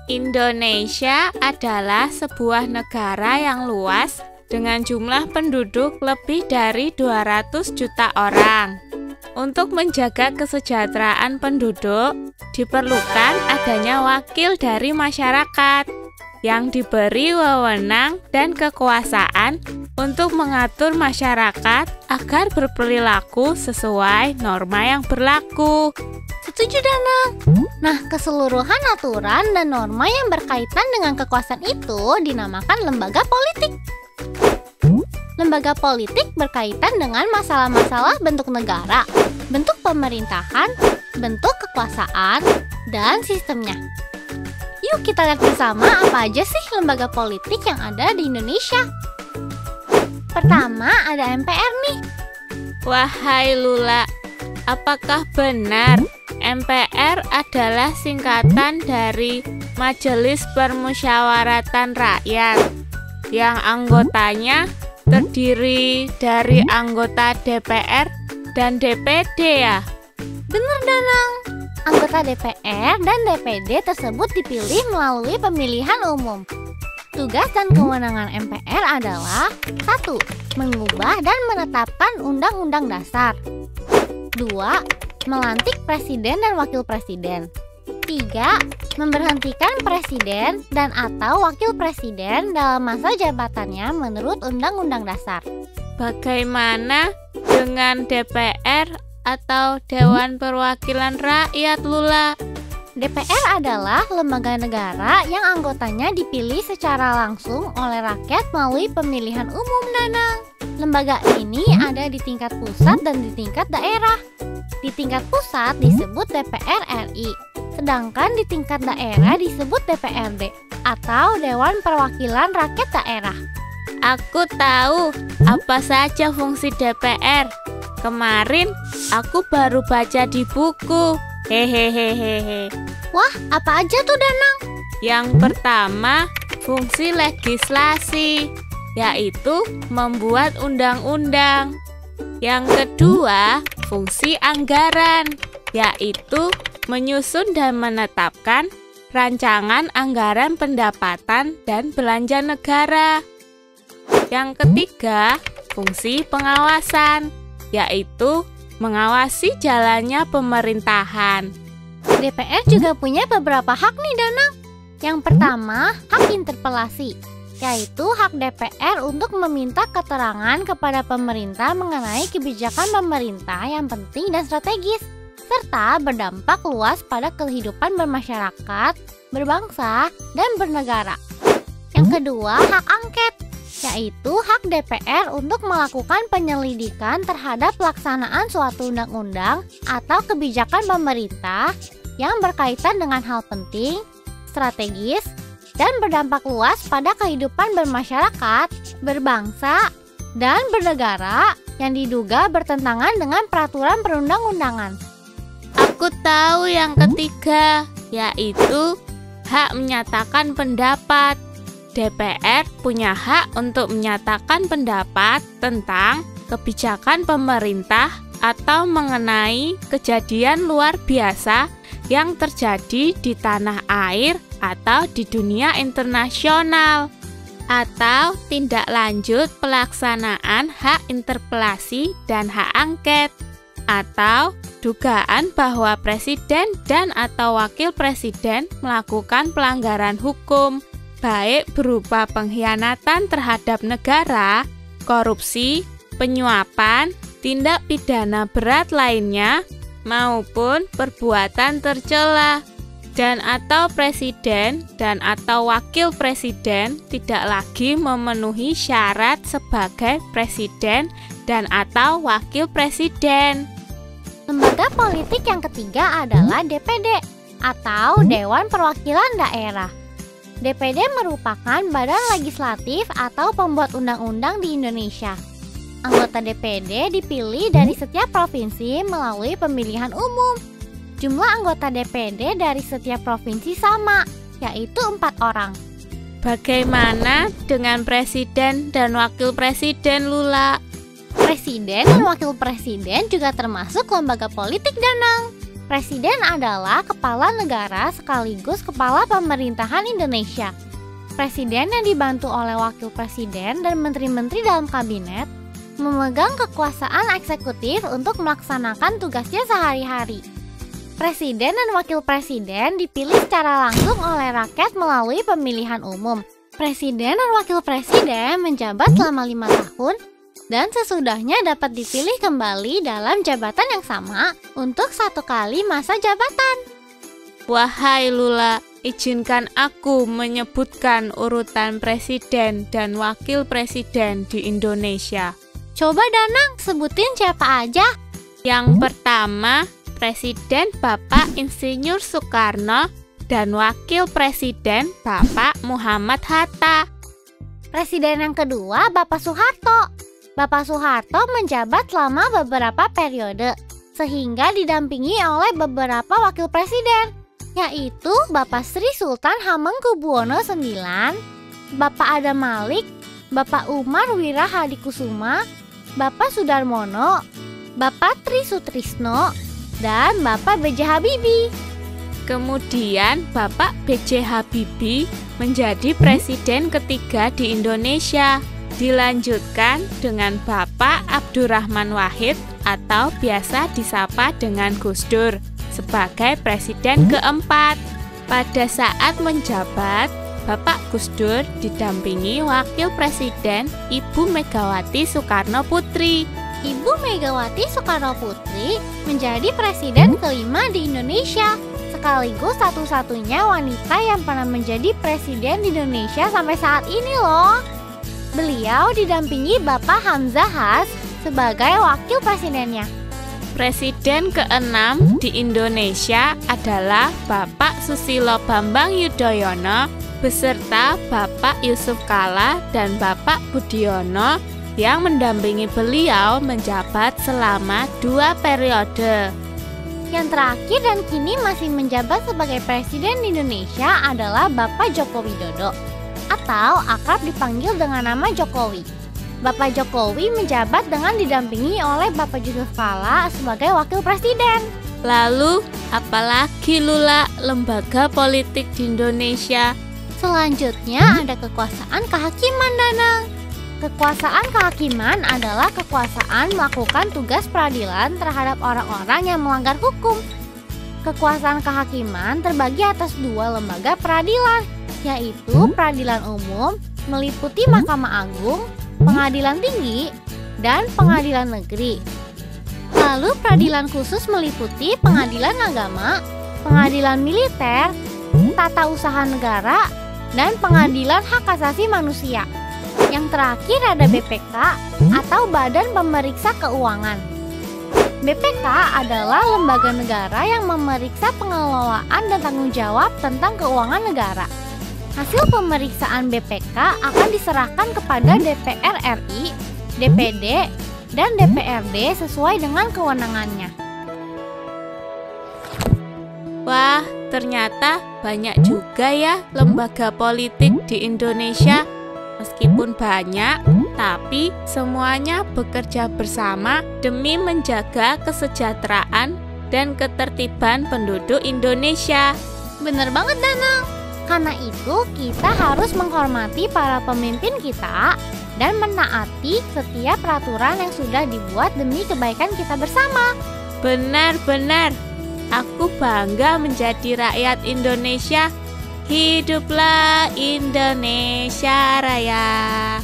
Indonesia adalah sebuah negara yang luas dengan jumlah penduduk lebih dari 200 juta orang. Untuk menjaga kesejahteraan penduduk, diperlukan adanya wakil dari masyarakat yang diberi wewenang dan kekuasaan untuk mengatur masyarakat agar berperilaku sesuai norma yang berlaku. Setuju, Danang. Nah, keseluruhan aturan dan norma yang berkaitan dengan kekuasaan itu dinamakan lembaga politik. Lembaga politik berkaitan dengan masalah-masalah bentuk negara, bentuk pemerintahan, bentuk kekuasaan, dan sistemnya. Yuk kita lihat bersama apa aja sih lembaga politik yang ada di Indonesia. Pertama ada MPR nih. Wahai Lula, apakah benar MPR adalah singkatan dari Majelis Permusyawaratan Rakyat yang anggotanya terdiri dari anggota DPR dan DPD ya? Bener, Danang. Anggota DPR dan DPD tersebut dipilih melalui pemilihan umum. Tugas dan kewenangan MPR adalah 1. Mengubah dan menetapkan Undang-Undang Dasar. 2. Melantik Presiden dan Wakil Presiden. 3. Memberhentikan Presiden dan atau Wakil Presiden dalam masa jabatannya menurut Undang-Undang Dasar. Bagaimana dengan DPR atau Dewan Perwakilan Rakyat, Lula? DPR adalah lembaga negara yang anggotanya dipilih secara langsung oleh rakyat melalui pemilihan umum, Danang. Lembaga ini ada di tingkat pusat dan di tingkat daerah. Di tingkat pusat disebut DPR RI, sedangkan di tingkat daerah disebut DPRD atau Dewan Perwakilan Rakyat Daerah. Aku tahu apa saja fungsi DPR. Kemarin aku baru baca di buku. Hehehehe. Wah, apa aja tuh, Danang? Yang pertama, fungsi legislasi, yaitu membuat undang-undang. Yang kedua, fungsi anggaran, yaitu menyusun dan menetapkan rancangan anggaran pendapatan dan belanja negara. Yang ketiga, fungsi pengawasan, yaitu mengawasi jalannya pemerintahan. DPR juga punya beberapa hak nih, Danang. Yang pertama, hak interpelasi, yaitu hak DPR untuk meminta keterangan kepada pemerintah mengenai kebijakan pemerintah yang penting dan strategis, serta berdampak luas pada kehidupan bermasyarakat, berbangsa, dan bernegara. Yang kedua, hak angket, yaitu hak DPR untuk melakukan penyelidikan terhadap pelaksanaan suatu undang-undang atau kebijakan pemerintah yang berkaitan dengan hal penting, strategis, dan berdampak luas pada kehidupan bermasyarakat, berbangsa, dan bernegara yang diduga bertentangan dengan peraturan perundang-undangan. Aku tahu yang ketiga, yaitu hak menyatakan pendapat. DPR punya hak untuk menyatakan pendapat tentang kebijakan pemerintah atau mengenai kejadian luar biasa yang terjadi di tanah air atau di dunia internasional, atau tindak lanjut pelaksanaan hak interpelasi dan hak angket, atau dugaan bahwa presiden dan atau wakil presiden melakukan pelanggaran hukum, baik berupa pengkhianatan terhadap negara, korupsi, penyuapan, tindak pidana berat lainnya, maupun perbuatan tercela, dan atau presiden dan atau wakil presiden tidak lagi memenuhi syarat sebagai presiden dan atau wakil presiden. Lembaga politik yang ketiga adalah DPD atau Dewan Perwakilan Daerah. DPD merupakan badan legislatif atau pembuat undang-undang di Indonesia. Anggota DPD dipilih dari setiap provinsi melalui pemilihan umum. Jumlah anggota DPD dari setiap provinsi sama, yaitu 4 orang. Bagaimana dengan presiden dan wakil presiden, Lula? Presiden dan wakil presiden juga termasuk lembaga politik, Danang. Presiden adalah kepala negara sekaligus kepala pemerintahan Indonesia. Presiden yang dibantu oleh wakil presiden dan menteri-menteri dalam kabinet memegang kekuasaan eksekutif untuk melaksanakan tugasnya sehari-hari. Presiden dan wakil presiden dipilih secara langsung oleh rakyat melalui pemilihan umum. Presiden dan wakil presiden menjabat selama 5 tahun dan sesudahnya dapat dipilih kembali dalam jabatan yang sama untuk 1 kali masa jabatan. Wahai Lula, izinkan aku menyebutkan urutan presiden dan wakil presiden di Indonesia. Coba Danang, sebutin siapa aja. Yang pertama, Presiden Bapak Insinyur Soekarno dan Wakil Presiden Bapak Muhammad Hatta. Presiden yang kedua Bapak Soeharto. Bapak Soeharto menjabat selama beberapa periode, sehingga didampingi oleh beberapa wakil presiden, yaitu Bapak Sri Sultan Hamengkubuwono IX, Bapak Adam Malik, Bapak Umar Wira Hadikusuma, Bapak Sudarmono, Bapak Tri Sutrisno, dan Bapak B.J. Habibie. Kemudian Bapak B.J. Habibie menjadi presiden ketiga di Indonesia. Dilanjutkan dengan Bapak Abdurrahman Wahid atau biasa disapa dengan Gus Dur sebagai presiden keempat. Pada saat menjabat, Bapak Gus Dur didampingi Wakil Presiden Ibu Megawati Soekarno Putri. Ibu Megawati Soekarno Putri menjadi presiden kelima di Indonesia, sekaligus satu-satunya wanita yang pernah menjadi presiden di Indonesia sampai saat ini loh. Beliau didampingi Bapak Hamzah Has sebagai wakil presidennya. Presiden ke-6 di Indonesia adalah Bapak Susilo Bambang Yudhoyono beserta Bapak Yusuf Kala dan Bapak Budiono yang mendampingi beliau menjabat selama 2 periode. Yang terakhir dan kini masih menjabat sebagai presiden di Indonesia adalah Bapak Joko Widodo atau akrab dipanggil dengan nama Jokowi. Bapak Jokowi menjabat dengan didampingi oleh Bapak Yusuf Kala sebagai wakil presiden. Lalu, apalagi Lula lembaga politik di Indonesia? Selanjutnya ada kekuasaan kehakiman, Danang. Kekuasaan kehakiman adalah kekuasaan melakukan tugas peradilan terhadap orang-orang yang melanggar hukum. Kekuasaan kehakiman terbagi atas 2 lembaga peradilan, yaitu peradilan umum meliputi Mahkamah Agung, Pengadilan Tinggi, dan Pengadilan Negeri. Lalu peradilan khusus meliputi Pengadilan Agama, Pengadilan Militer, Tata Usaha Negara, dan Pengadilan Hak Asasi Manusia. Yang terakhir ada BPK atau Badan Pemeriksa Keuangan. BPK adalah lembaga negara yang memeriksa pengelolaan dan tanggung jawab tentang keuangan negara. Hasil pemeriksaan BPK akan diserahkan kepada DPR RI, DPD, dan DPRD sesuai dengan kewenangannya. Wah, ternyata banyak juga ya lembaga politik di Indonesia. Meskipun banyak, tapi semuanya bekerja bersama demi menjaga kesejahteraan dan ketertiban penduduk Indonesia. Bener banget, Danang. Karena itu, kita harus menghormati para pemimpin kita dan menaati setiap peraturan yang sudah dibuat demi kebaikan kita bersama. Benar-benar, aku bangga menjadi rakyat Indonesia. Hiduplah Indonesia Raya.